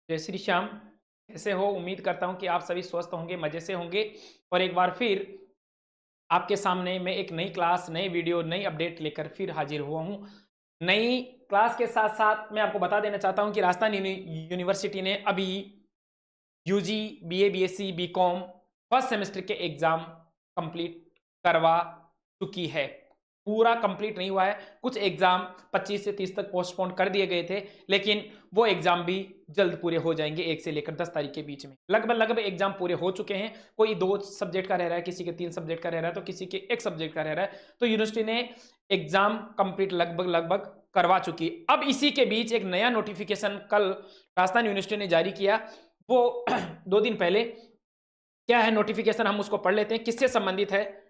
जय श्री श्याम। कैसे हो? उम्मीद करता हूँ कि आप सभी स्वस्थ होंगे, मज़े से होंगे। और एक बार फिर आपके सामने मैं एक नई क्लास, नई वीडियो, नई अपडेट लेकर फिर हाजिर हुआ हूँ। नई क्लास के साथ-साथ मैं आपको बता देना चाहता हूँ कि राजस्थान यूनिवर्सिटी ने अभी UG, BA, BSc, BCom first semester के एग्ज़ाम कंप्लीट करवा चुकी है। पूरा कंप्लीट नहीं हुआ है, कुछ एग्ज़ाम 25 से 30 तक पोस्टपोन कर दिए गए थे, लेकिन वो एग्ज़ाम भी जल्द पूरे हो जाएँगे 1 से लेकर 10 तारीख के बीच में। लगभग-लगभग एग्ज़ाम पूरे हो चुके हैं, कोई 2 सब्जेक्ट का रह रहा है, किसी के 3 सब्जेक्ट का रह रहा है, तो किसी के 1 सब्जेक्ट का रह रहा है। तो यूनिवर्सिटी ने एग्ज़ाम कंप्लीट लगभग-लगभग करवा चुकी। अब इसी के बीच एक नया नोटिफ़िकेशन कल राजस्थान यूनिवर्सिटी ने जारी किया, वो 2 दिन पहले। क्या है नोटिफ़िकेशन, हम उसको पढ़ लेते हैं, किससे संबंधित है?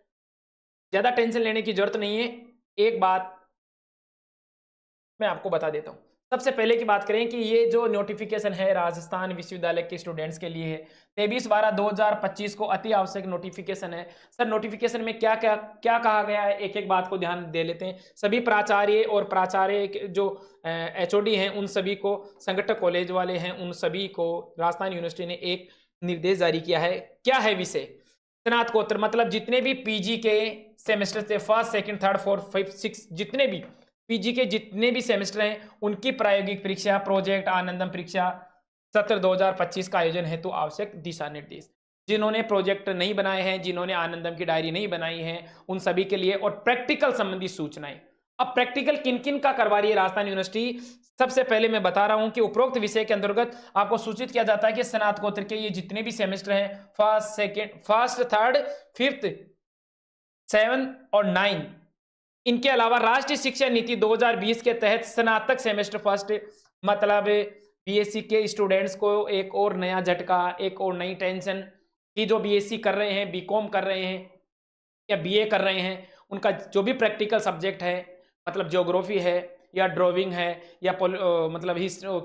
ज़्यादा टेंशन लेने की ज़रूरत नहीं है। एक बात मैं आपको बता देता हूँ। सबसे पहले की बात करें कि ये जो नोटिफ़िकेशन है राजस्थान विश्वविद्यालय के स्टूडेंट्स के लिए है, 23/12/2025 को अति आवश्यक नोटिफ़िकेशन है। सर नोटिफ़िकेशन में क्या-क्या क्या कहा गया है? एक-एक बात को ध्यान दे लेते हैं। सभी प्राचार्य और प्राचार्य के जो एचओडी हैं, उन सभी को, संगठक कॉलेज वाले हैं, उन सभी को राजस्थान यूनिवर्सिटी ने एक निर्देश जारी किया है। क्या है विषय? स्नातकोत्तर मतलब जितने भी पीजी के सेमेस्टर थे, first, second, third, fourth, fifth, six, जितने भी पीजी के जितने भी सेमेस्टर हैं, उनकी प्रायोगिक परीक्षा, प्रोजेक्ट, आनंदम परीक्षा सत्र 2025 का आयोजन हेतु आवश्यक दिशा निर्देश। जिन्होंने प्रोजेक्ट नहीं बनाए हैं, जिन्होंने आनंदम की डायरी नहीं बनाई है, उन सभी के लिए, और प्रैक्टिकल संबंधी सूचनाएं। अब प्रैक्टिकल किन किन का करवा रही है राजस्थान यूनिवर्सिटी? सबसे पहले मैं बता रहा हूं कि उपरोक्त विषय के अंतर्गत आपको सूचित किया जाता है कि स्नातकोत्तर के ये जितने भी सेमेस्टर हैं, first, second, first, third, fifth, 7 और 9, इनके अलावा राष्ट्रीय शिक्षा नीति 2020 के तहत स्नातक सेमेस्टर फर्स्ट मतलब बीएससी के स्टूडेंट्स को एक और नया झटका, एक और नई टेंशन कि जो बीएससी कर रहे हैं, बीकॉम कर रहे हैं या बीए कर रहे हैं, उनका जो भी प्रैक्टिकल सब्जेक्ट है, मतलब ज्योग्राफी है या ड्राइंग है या मतलब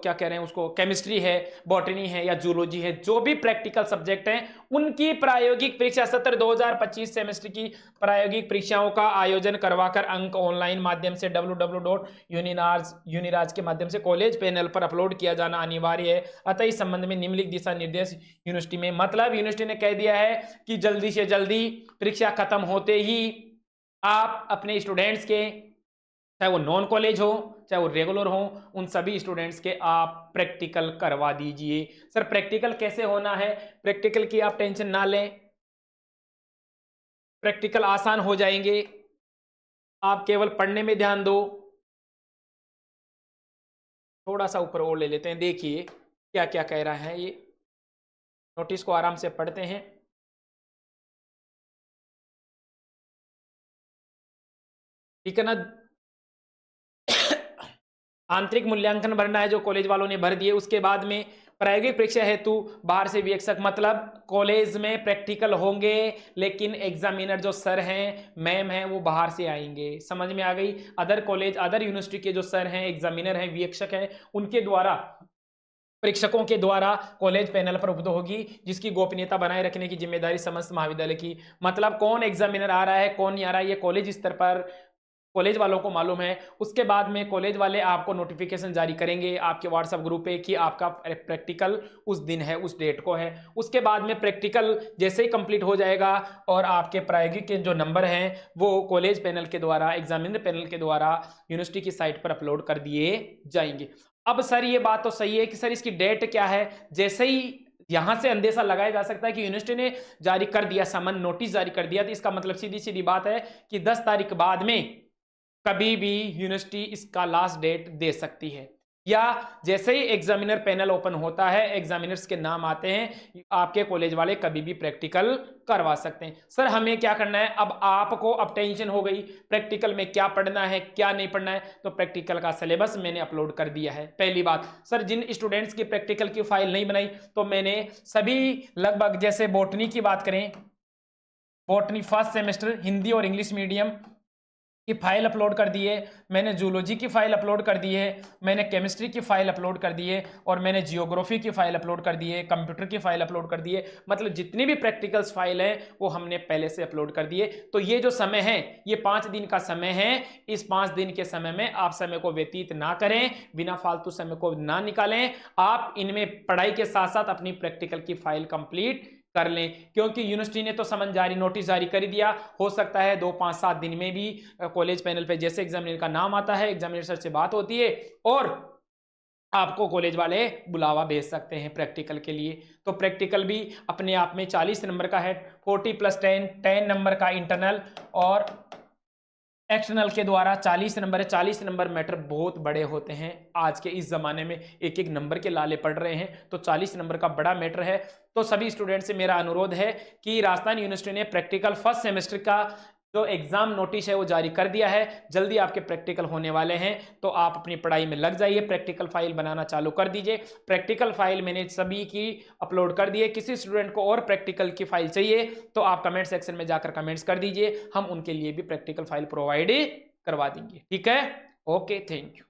क्या कह रहे हैं उसको, केमिस्ट्री है, बॉटनी है या जूलॉजी है, जो भी प्रैक्टिकल सब्जेक्ट हैं, उनकी प्रायोगिक परीक्षा सत्र 2025 सेमेस्टर की प्रायोगिक परीक्षाओं का आयोजन करवाकर अंक ऑनलाइन माध्यम से www.uniraj के माध्यम से कॉलेज पैनल पर अपलोड किया जाना अनिवार्य है। अतः इस संबंध में निम्नलिखित दिशा निर्देश यूनिवर्सिटी में, मतलब यूनिवर्सिटी ने कह दिया है कि जल्दी से जल्दी परीक्षा खत्म होते ही आप अपने स्टूडेंट्स के, चाहे वो नॉन कॉलेज हो चाहे वो रेगुलर हो, उन सभी स्टूडेंट्स के आप प्रैक्टिकल करवा दीजिए। सर प्रैक्टिकल कैसे होना है? प्रैक्टिकल की आप टेंशन ना लें, प्रैक्टिकल आसान हो जाएंगे, आप केवल पढ़ने में ध्यान दो। थोड़ा सा ऊपर और ले लेते हैं, देखिए क्या क्या कह रहा है ये, नोटिस को आराम से पढ़ते हैं। ठीक है ना? आंतरिक मूल्यांकन भरना है जो कॉलेज वालों ने भर दिए, उसके बाद में प्रायोगिक परीक्षा हेतु बाहर से वीक्षक, मतलब कॉलेज में प्रैक्टिकल होंगे लेकिन एग्जामिनर जो सर हैं, मैम हैं, वो बाहर से आएंगे। समझ में आ गई? अदर कॉलेज, अदर यूनिवर्सिटी के जो सर हैं, एग्जामिनर हैं, वीक्षक हैं, उनके द्वारा, परीक्षकों के द्वारा कॉलेज पैनल पर उपलब्ध होगी, जिसकी गोपनीयता बनाए रखने की जिम्मेदारी समस्त महाविद्यालय की। मतलब कौन एग्जामिनर आ रहा है, कौन नहीं आ रहा है, ये कॉलेज स्तर पर कॉलेज वालों को मालूम है। उसके बाद में कॉलेज वाले आपको नोटिफिकेशन जारी करेंगे आपके व्हाट्सएप ग्रुप पे कि आपका प्रैक्टिकल उस दिन है, उस डेट को है। उसके बाद में प्रैक्टिकल जैसे ही कंप्लीट हो जाएगा और आपके प्रायोगिक के जो नंबर हैं वो कॉलेज पैनल के द्वारा, एग्जामिनर पैनल के द्वारा यूनिवर्सिटी की साइट पर अपलोड कर दिए जाएंगे। अब सर ये बात तो सही है कि सर इसकी डेट क्या है? जैसे ही यहां से अंदेशा लगाया जा सकता है कि यूनिवर्सिटी ने जारी कर दिया, समन नोटिस जारी कर दिया, तो इसका मतलब सीधी सीधी बात है कि 10 तारीख बाद में कभी भी यूनिवर्सिटी इसका लास्ट डेट दे सकती है, या जैसे ही एग्जामिनर पैनल ओपन होता है, एग्जामिनर्स के नाम आते हैं, आपके कॉलेज वाले कभी भी प्रैक्टिकल करवा सकते हैं। सर हमें क्या करना है? अब आपको अब टेंशन हो गई प्रैक्टिकल में क्या पढ़ना है, क्या नहीं पढ़ना है, तो प्रैक्टिकल का सिलेबस मैंने अपलोड कर दिया है। पहली बात, सर जिन स्टूडेंट्स की प्रैक्टिकल की फाइल नहीं बनाई, तो मैंने सभी, लगभग जैसे बॉटनी की बात करें, बॉटनी फर्स्ट सेमेस्टर हिंदी और इंग्लिश मीडियम, की फाइल अपलोड कर दी है, मैंने जूलॉजी की फाइल अपलोड कर दी है, मैंने केमिस्ट्री की फाइल अपलोड कर दी है, और मैंने जियोग्राफी की फाइल अपलोड कर दी है, कंप्यूटर की फाइल अपलोड कर दी है। मतलब जितनी भी प्रैक्टिकल्स फाइल है वो हमने पहले से अपलोड कर दिए। तो ये जो समय है ये 5 दिन का समय है। इस 5 दिन के समय में आप समय को व्यतीत ना करें, बिना फालतू समय को ना निकालें। आप इनमें पढ़ाई के साथ साथ अपनी प्रैक्टिकल की फाइल कंप्लीट कर लें, क्योंकि यूनिवर्सिटी ने तो समन जारी नोटिस जारी कर दिया। हो सकता है 2, 5, 7 दिन में भी कॉलेज पैनल पे जैसे एग्जामिनर का नाम आता है, एग्जामिनेटर से बात होती है और आपको कॉलेज वाले बुलावा भेज सकते हैं प्रैक्टिकल के लिए। तो प्रैक्टिकल भी अपने आप में 40 नंबर का है, 40 + 10, 10 नंबर का इंटरनल और एक्सटर्नल के द्वारा 40 नंबर है। 40 नंबर मैटर बहुत बड़े होते हैं, आज के इस जमाने में एक एक नंबर के लाले पड़ रहे हैं, तो 40 नंबर का बड़ा मैटर है। तो सभी स्टूडेंट से मेरा अनुरोध है कि राजस्थान यूनिवर्सिटी ने प्रैक्टिकल फर्स्ट सेमेस्टर का जो एग्जाम नोटिस है वो जारी कर दिया है। जल्दी आपके प्रैक्टिकल होने वाले हैं, तो आप अपनी पढ़ाई में लग जाइए, प्रैक्टिकल फाइल बनाना चालू कर दीजिए। प्रैक्टिकल फाइल मैंने सभी की अपलोड कर दी है। किसी स्टूडेंट को और प्रैक्टिकल की फाइल चाहिए तो आप कमेंट सेक्शन में जाकर कमेंट्स कर दीजिए, हम उनके लिए भी प्रैक्टिकल फाइल प्रोवाइड करवा देंगे। ठीक है, ओके, थैंक यू।